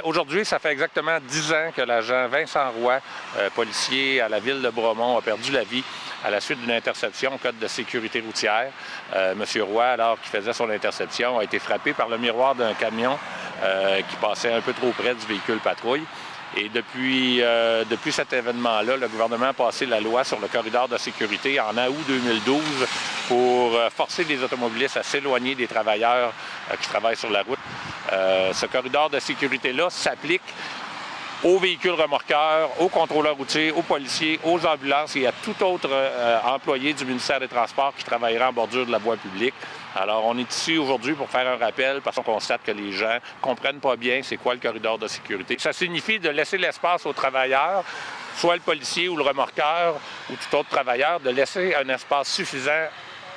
Aujourd'hui, ça fait exactement 10 ans que l'agent Vincent Roy, policier à la ville de Bromont, a perdu la vie à la suite d'une interception au code de sécurité routière. Monsieur Roy, alors qu'il faisait son interception, a été frappé par le miroir d'un camion qui passait un peu trop près du véhicule patrouille. Et depuis cet événement-là, le gouvernement a passé la loi sur le corridor de sécurité en août 2012 pour forcer les automobilistes à s'éloigner des travailleurs qui travaillent sur la route. Ce corridor de sécurité-là s'applique aux véhicules remorqueurs, aux contrôleurs routiers, aux policiers, aux ambulances et à tout autre employé du ministère des Transports qui travaillera en bordure de la voie publique. Alors, on est ici aujourd'hui pour faire un rappel parce qu'on constate que les gens ne comprennent pas bien c'est quoi le corridor de sécurité. Ça signifie de laisser l'espace aux travailleurs, soit le policier ou le remorqueur ou tout autre travailleur, de laisser un espace suffisant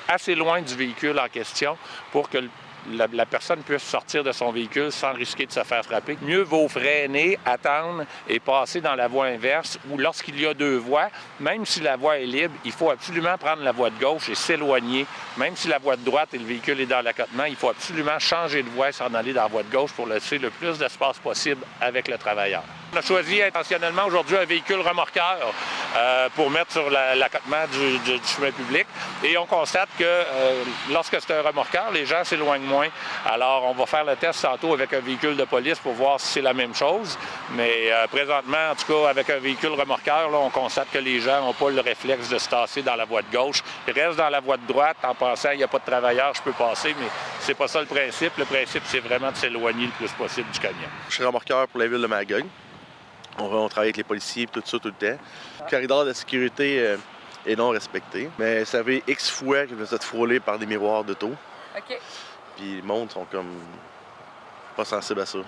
assez loin du véhicule en question pour que la personne puisse sortir de son véhicule sans risquer de se faire frapper. Mieux vaut freiner, attendre et passer dans la voie inverse ou lorsqu'il y a deux voies, même si la voie est libre, il faut absolument prendre la voie de gauche et s'éloigner. Même si la voie de droite et le véhicule est dans l'accotement, il faut absolument changer de voie et s'en aller dans la voie de gauche pour laisser le plus d'espace possible avec le travailleur. On a choisi intentionnellement aujourd'hui un véhicule remorqueur pour mettre sur l'accotement du chemin public. Et on constate que lorsque c'est un remorqueur, les gens s'éloignent moins. Alors, on va faire le test tantôt avec un véhicule de police pour voir si c'est la même chose. Mais présentement, en tout cas, avec un véhicule remorqueur, là, on constate que les gens n'ont pas le réflexe de se tasser dans la voie de gauche. Ils restent dans la voie de droite en pensant qu'il n'y a pas de travailleurs, je peux passer, mais c'est pas ça le principe. Le principe, c'est vraiment de s'éloigner le plus possible du camion. Je suis remorqueur pour la ville de Magog. On travaille avec les policiers, tout ça, tout le temps. Le corridor de sécurité est non respecté. Mais ça fait X fois que je me suis fait frôler par des miroirs d'auto. OK. Puis le monde sont comme pas sensibles à ça.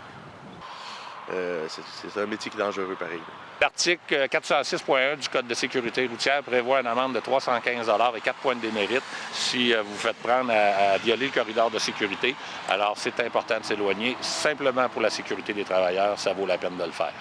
C'est un métier qui est dangereux, pareil. L'article 406.1 du Code de sécurité routière prévoit une amende de 315 $ et 4 points de démérite si vous faites prendre à violer le corridor de sécurité. Alors, c'est important de s'éloigner. Simplement pour la sécurité des travailleurs, ça vaut la peine de le faire.